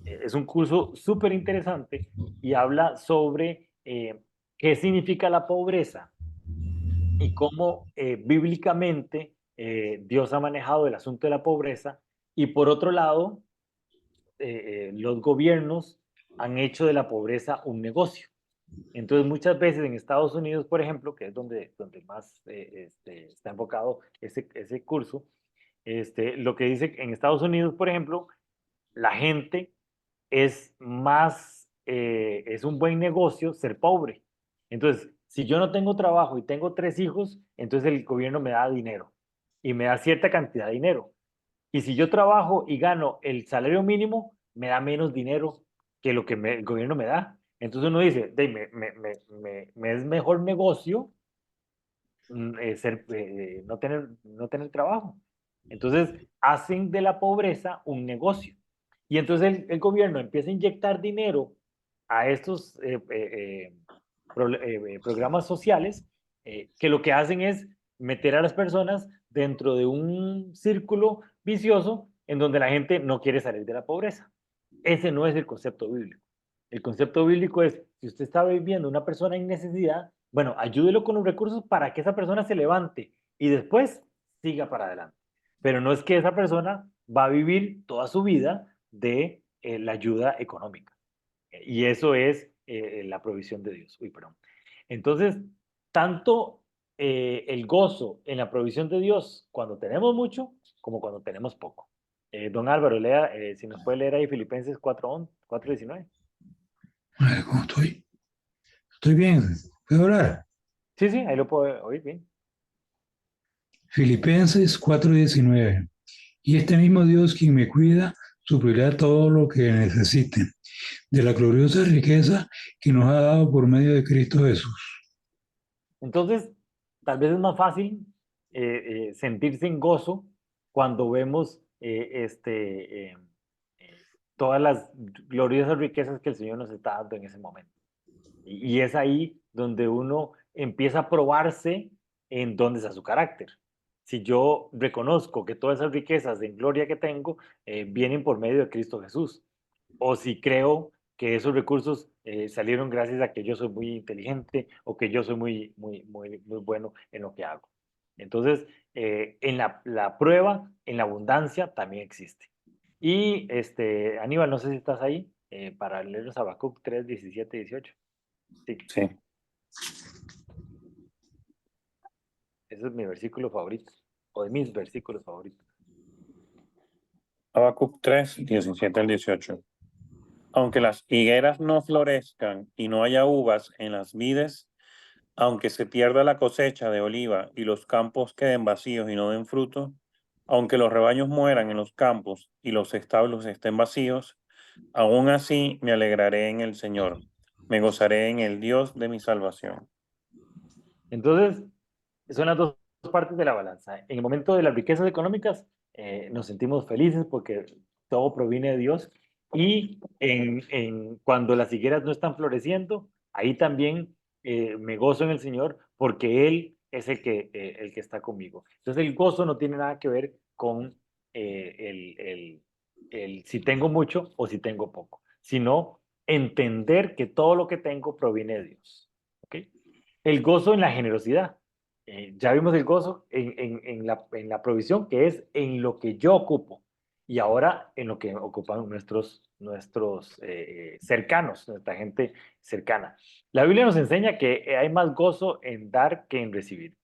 Es un curso súper interesante y habla sobre qué significa la pobreza y cómo bíblicamente Dios ha manejado el asunto de la pobreza y por otro lado, los gobiernos han hecho de la pobreza un negocio. Entonces, muchas veces en Estados Unidos, por ejemplo, que es donde más está enfocado ese curso, lo que dice en Estados Unidos, por ejemplo, la gente es un buen negocio ser pobre. Entonces, si yo no tengo trabajo y tengo 3 hijos, entonces el gobierno me da dinero y me da cierta cantidad de dinero. Y si yo trabajo y gano el salario mínimo, me da menos dinero que lo que el gobierno me da. Entonces uno dice, me es mejor negocio no tener trabajo. Entonces hacen de la pobreza un negocio. Y entonces el gobierno empieza a inyectar dinero a estos programas sociales que lo que hacen es meter a las personas dentro de un círculo vicioso en donde la gente no quiere salir de la pobreza. Ese no es el concepto bíblico. El concepto bíblico es, si usted está viviendo una persona en necesidad, bueno, ayúdelo con los recursos para que esa persona se levante y después siga para adelante. Pero no es que esa persona va a vivir toda su vida de la ayuda económica. Y eso es la provisión de Dios. Uy, perdón. Entonces, tanto el gozo en la provisión de Dios cuando tenemos mucho como cuando tenemos poco. Don Álvaro, lea, si nos puede leer ahí Filipenses 4:19. A ver, ¿cómo estoy? Estoy bien. ¿Puedo hablar? Sí, sí, ahí lo puedo oír bien. Filipenses 4:19. Y este mismo Dios quien me cuida suplirá todo lo que necesiten de la gloriosa riqueza que nos ha dado por medio de Cristo Jesús. Entonces, tal vez es más fácil sentirse en gozo cuando vemos todas las gloriosas riquezas que el Señor nos está dando en ese momento. Y es ahí donde uno empieza a probarse en dónde está su carácter. Si yo reconozco que todas esas riquezas de gloria que tengo vienen por medio de Cristo Jesús, o si creo que esos recursos salieron gracias a que yo soy muy inteligente o que yo soy muy bueno en lo que hago. Entonces, en la prueba, en la abundancia, también existe. Y Aníbal, no sé si estás ahí para leernos Habacuc 3, 17 y 18. Sí, Sí. ese es mi versículo favorito, o de mis versículos favoritos. Habacuc 3, 17 al 18. Aunque las higueras no florezcan y no haya uvas en las vides, aunque se pierda la cosecha de oliva y los campos queden vacíos y no den fruto, aunque los rebaños mueran en los campos y los establos estén vacíos, aún así me alegraré en el Señor, me gozaré en el Dios de mi salvación. Entonces, son las dos partes de la balanza. En el momento de las riquezas económicas, nos sentimos felices porque todo proviene de Dios. Y cuando las higueras no están floreciendo, ahí también me gozo en el Señor porque Él es el que está conmigo. Entonces, el gozo no tiene nada que ver con el si tengo mucho o si tengo poco, sino entender que todo lo que tengo proviene de Dios. ¿Ok? El gozo en la generosidad. Ya vimos el gozo en la provisión, que es en lo que yo ocupo, y ahora en lo que ocupan nuestros cercanos, nuestra gente cercana. La Biblia nos enseña que hay más gozo en dar que en recibir.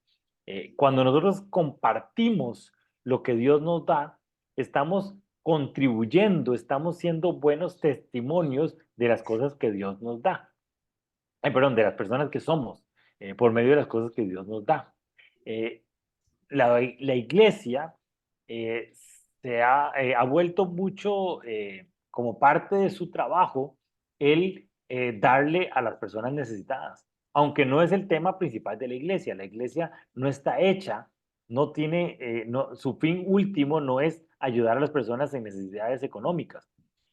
Cuando nosotros compartimos lo que Dios nos da, estamos contribuyendo, estamos siendo buenos testimonios de las cosas que Dios nos da. Perdón, de las personas que somos, por medio de las cosas que Dios nos da. Eh, la iglesia eh, ha vuelto mucho como parte de su trabajo el darle a las personas necesitadas, aunque no es el tema principal de la iglesia. La iglesia no está hecha, no tiene, su fin último no es ayudar a las personas en necesidades económicas,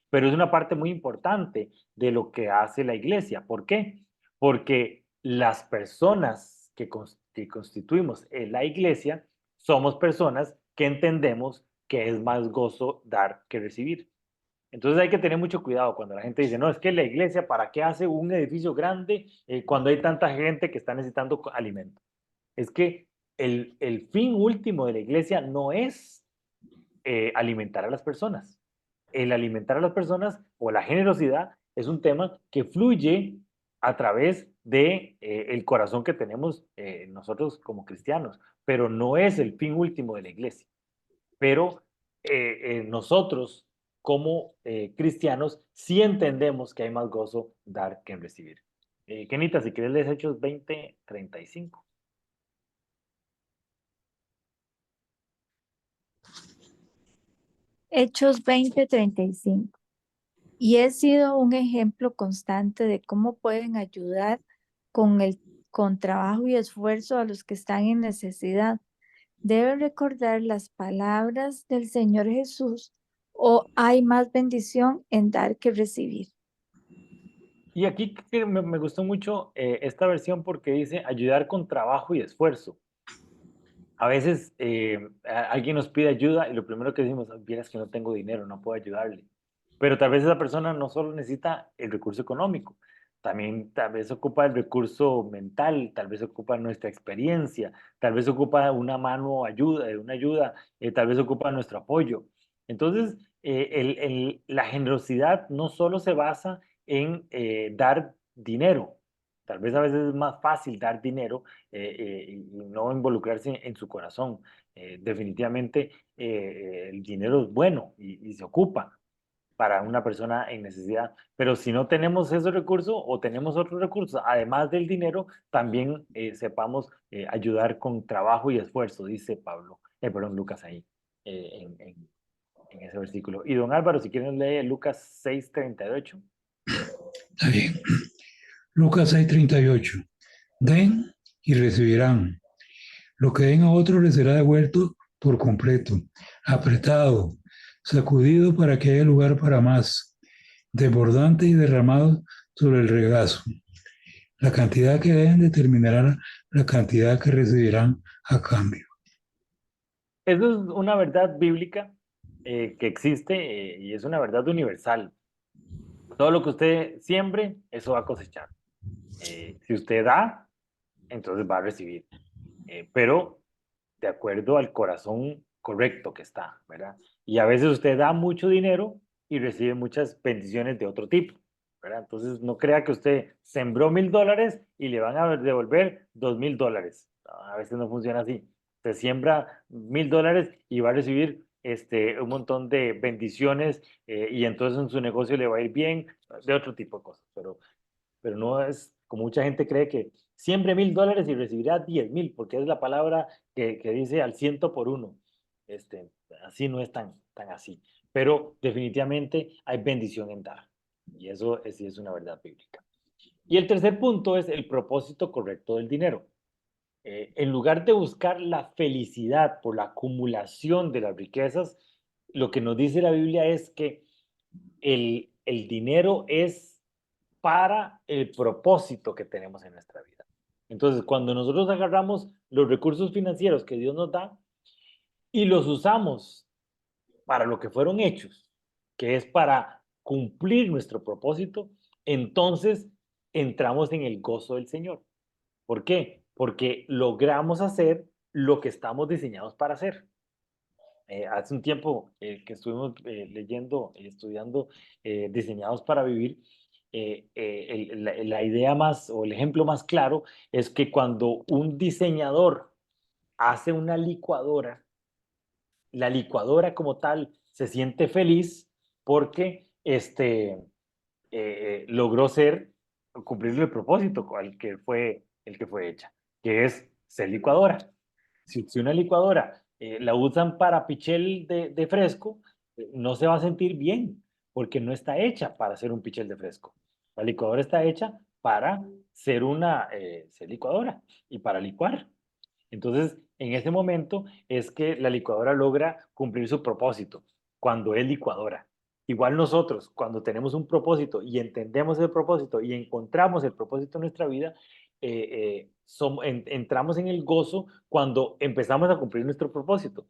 pero es una parte muy importante de lo que hace la iglesia. ¿Por qué? Porque las personas que constituimos en la iglesia somos personas que entendemos que es más gozo dar que recibir. Entonces hay que tener mucho cuidado cuando la gente dice, no, es que la iglesia, ¿para qué hace un edificio grande cuando hay tanta gente que está necesitando alimento? Es que el fin último de la iglesia no es alimentar a las personas. El alimentar a las personas o la generosidad es un tema que fluye a través de el corazón que tenemos nosotros como cristianos, pero no es el fin último de la iglesia. Pero nosotros como cristianos sí entendemos que hay más gozo dar que en recibir. Kenita, si quieres leer Hechos 20:35. Hechos 20:35. Y he sido un ejemplo constante de cómo pueden ayudar con trabajo y esfuerzo a los que están en necesidad. Debe recordar las palabras del Señor Jesús, o hay más bendición en dar que recibir. Y aquí me gustó mucho esta versión porque dice ayudar con trabajo y esfuerzo. A veces alguien nos pide ayuda y lo primero que decimos, vieras que no tengo dinero, no puedo ayudarle. Pero tal vez esa persona no solo necesita el recurso económico, también tal vez ocupa el recurso mental, tal vez ocupa nuestra experiencia, tal vez ocupa una mano ayuda, una ayuda, tal vez ocupa nuestro apoyo. Entonces, la generosidad no solo se basa en dar dinero, tal vez a veces es más fácil dar dinero y no involucrarse en su corazón. Definitivamente el dinero es bueno y se ocupa para una persona en necesidad, pero si no tenemos esos recursos o tenemos otros recursos, además del dinero, también sepamos ayudar con trabajo y esfuerzo, dice Pablo, perdón, Lucas ahí, en ese versículo. Y don Álvaro, si quieren leer Lucas 6:38. Está bien. Lucas 6:38. Den y recibirán. Lo que den a otros les será devuelto por completo, apretado, sacudido para que haya lugar para más, desbordante y derramado sobre el regazo. La cantidad que den determinará la cantidad que recibirán a cambio. Eso es una verdad bíblica que existe y es una verdad universal. Todo lo que usted siembre, eso va a cosechar. Si usted da, entonces va a recibir. Pero de acuerdo al corazón correcto que está, ¿verdad? Y a veces usted da mucho dinero y recibe muchas bendiciones de otro tipo, ¿verdad? Entonces no crea que usted sembró $1,000 y le van a devolver $2,000. A veces no funciona así. Usted siembra $1,000 y va a recibir un montón de bendiciones y entonces en su negocio le va a ir bien, de otro tipo de cosas, pero no es como mucha gente cree que siembre $1,000 y recibirá 10,000, porque es la palabra que dice al ciento por uno. Así no es tan así, pero definitivamente hay bendición en dar, y eso sí es una verdad bíblica. Y el tercer punto es el propósito correcto del dinero. En lugar de buscar la felicidad por la acumulación de las riquezas, lo que nos dice la Biblia es que el dinero es para el propósito que tenemos en nuestra vida. Entonces, cuando nosotros agarramos los recursos financieros que Dios nos da y los usamos para lo que fueron hechos, que es para cumplir nuestro propósito, entonces entramos en el gozo del Señor. ¿Por qué? Porque logramos hacer lo que estamos diseñados para hacer. Hace un tiempo que estuvimos leyendo y estudiando Diseñados para Vivir, la idea más o el ejemplo más claro es que cuando un diseñador hace una licuadora, la licuadora como tal se siente feliz porque logró cumplir el propósito el que fue hecha, que es ser licuadora. Si una licuadora la usan para pichel de fresco, no se va a sentir bien, porque no está hecha para ser un pichel de fresco. La licuadora está hecha para ser licuadora y para licuar. Entonces, en ese momento es que la licuadora logra cumplir su propósito, cuando es licuadora. Igual nosotros, cuando tenemos un propósito y entendemos el propósito y encontramos el propósito en nuestra vida, entramos en el gozo cuando empezamos a cumplir nuestro propósito.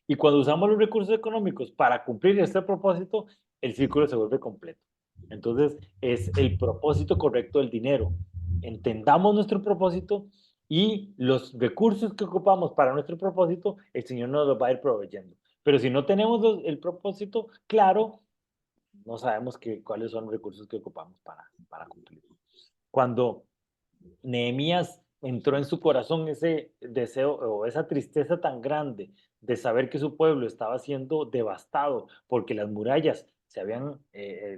Y cuando usamos los recursos económicos para cumplir este propósito, el círculo se vuelve completo. Entonces, es el propósito correcto del dinero. Entendamos nuestro propósito y los recursos que ocupamos para nuestro propósito, el Señor nos los va a ir proveyendo. Pero si no tenemos el propósito claro, no sabemos cuáles son los recursos que ocupamos para cumplirlo. Cuando Nehemías entró en su corazón ese deseo o esa tristeza tan grande de saber que su pueblo estaba siendo devastado porque las murallas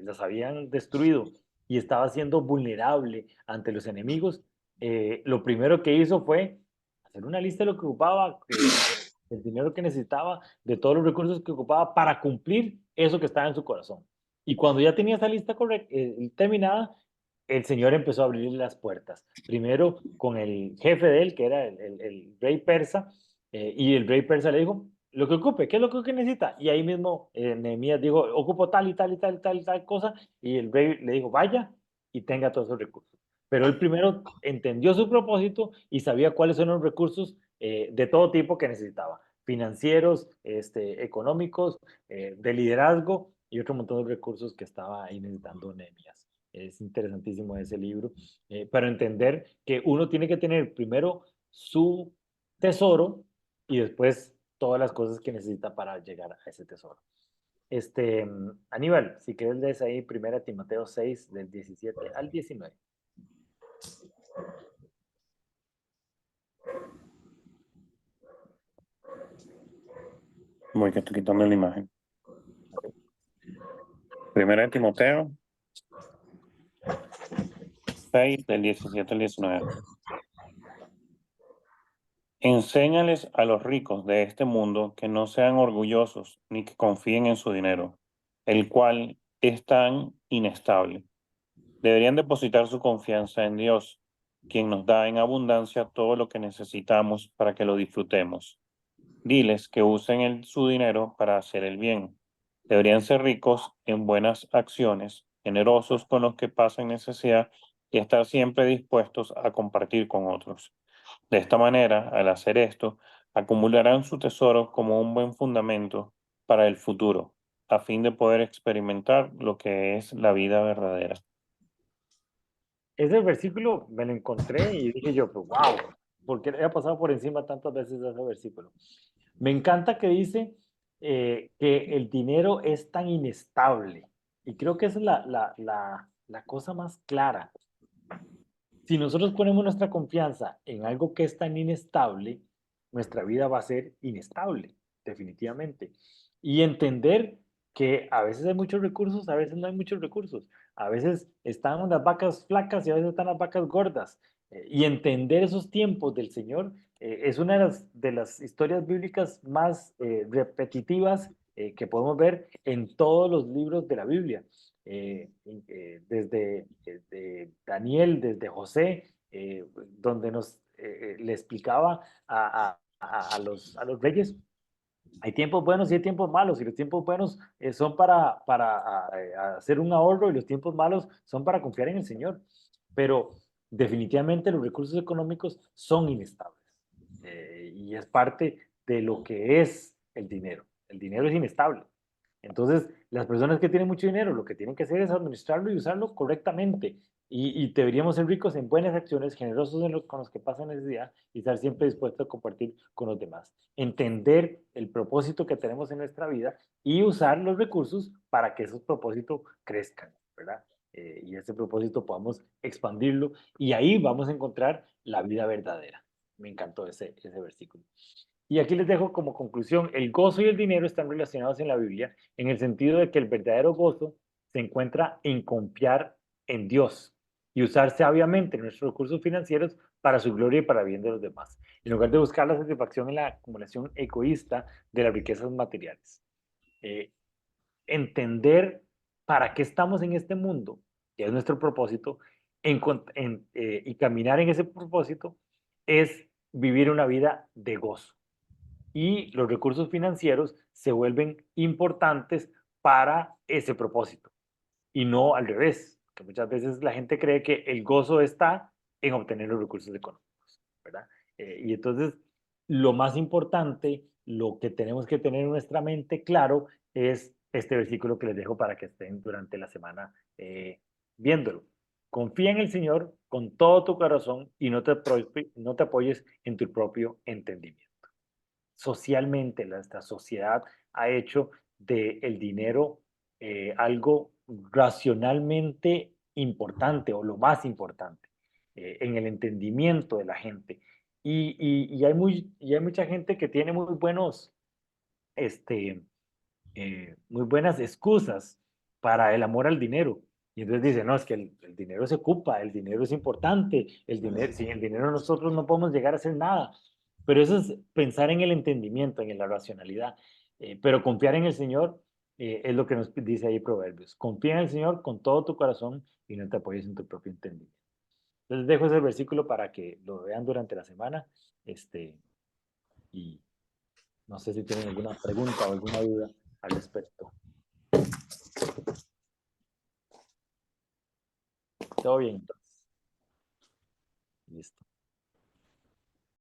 las habían destruido y estaba siendo vulnerable ante los enemigos, lo primero que hizo fue hacer una lista de lo que ocupaba, el dinero que necesitaba, de todos los recursos que ocupaba para cumplir eso que estaba en su corazón. Y cuando ya tenía esa lista terminada, el Señor empezó a abrir las puertas. Primero con el jefe de él, que era el rey persa, y el rey persa le dijo, lo que ocupe, ¿qué es lo que necesita? Y ahí mismo Nehemías dijo, ocupo tal y tal y tal y tal y tal cosa, y el rey le dijo, vaya y tenga todos esos recursos. Pero él primero entendió su propósito y sabía cuáles son los recursos de todo tipo que necesitaba, financieros, económicos, de liderazgo y otro montón de recursos que estaba ahí necesitando Nehemías. Es interesantísimo ese libro, para entender que uno tiene que tener primero su tesoro y después todas las cosas que necesita para llegar a ese tesoro. Aníbal, si quieres lees ahí 1 Timoteo 6, del 17 al 19. Voy que estoy quitando la imagen. 1 Timoteo 6, del 17 al 19. Enséñales a los ricos de este mundo que no sean orgullosos ni que confíen en su dinero, el cual es tan inestable. Deberían depositar su confianza en Dios, quien nos da en abundancia todo lo que necesitamos para que lo disfrutemos. Diles que usen su dinero para hacer el bien. Deberían ser ricos en buenas acciones, generosos con los que pasan necesidad y estar siempre dispuestos a compartir con otros. De esta manera, al hacer esto, acumularán su tesoro como un buen fundamento para el futuro, a fin de poder experimentar lo que es la vida verdadera. Ese versículo me lo encontré y dije yo, pues wow, porque he pasado por encima tantas veces de ese versículo. Me encanta que dice que el dinero es tan inestable. Y creo que esa es la cosa más clara. Si nosotros ponemos nuestra confianza en algo que es tan inestable, nuestra vida va a ser inestable, definitivamente. Y entender que a veces hay muchos recursos, a veces no hay muchos recursos. A veces están las vacas flacas y a veces están las vacas gordas. Y entender esos tiempos del Señor es una de las historias bíblicas más repetitivas que podemos ver en todos los libros de la Biblia. Desde Daniel, desde José, donde le explicaba a los reyes, hay tiempos buenos y hay tiempos malos, y los tiempos buenos son para hacer un ahorro y los tiempos malos son para confiar en el Señor. Pero definitivamente los recursos económicos son inestables, y es parte de lo que es el dinero. El dinero es inestable. Entonces, las personas que tienen mucho dinero lo que tienen que hacer es administrarlo y usarlo correctamente. Y deberíamos ser ricos en buenas acciones, generosos con los que pasan necesidad y estar siempre dispuestos a compartir con los demás. Entender el propósito que tenemos en nuestra vida y usar los recursos para que esos propósitos crezcan, ¿verdad? Y ese propósito podamos expandirlo y ahí vamos a encontrar la vida verdadera. Me encantó ese versículo. Y aquí les dejo como conclusión, el gozo y el dinero están relacionados en la Biblia en el sentido de que el verdadero gozo se encuentra en confiar en Dios y usar sabiamente nuestros recursos financieros para su gloria y para el bien de los demás, en lugar de buscar la satisfacción en la acumulación egoísta de las riquezas materiales. Eh, Entender para qué estamos en este mundo, que es nuestro propósito, y caminar en ese propósito es vivir una vida de gozo y los recursos financieros se vuelven importantes para ese propósito y no al revés, que muchas veces la gente cree que el gozo está en obtener los recursos económicos, ¿verdad? Y entonces lo más importante, lo que tenemos que tener en nuestra mente claro es este versículo que les dejo para que estén durante la semana viéndolo. Confía en el Señor con todo tu corazón y no te apoyes en tu propio entendimiento. Socialmente, nuestra sociedad ha hecho del dinero algo racionalmente importante o lo más importante en el entendimiento de la gente. Y hay mucha gente que tiene este, muy buenas excusas para el amor al dinero. Y entonces dice, no, es que el dinero se ocupa, el dinero es importante, el dinero, sin el dinero nosotros no podemos llegar a hacer nada. Pero eso es pensar en el entendimiento, en la racionalidad. Pero confiar en el Señor es lo que nos dice ahí Proverbios. Confía en el Señor con todo tu corazón y no te apoyes en tu propio entendimiento. Entonces dejo ese versículo para que lo vean durante la semana. Y no sé si tienen alguna pregunta o alguna duda al respecto. Todo bien, entonces. Listo.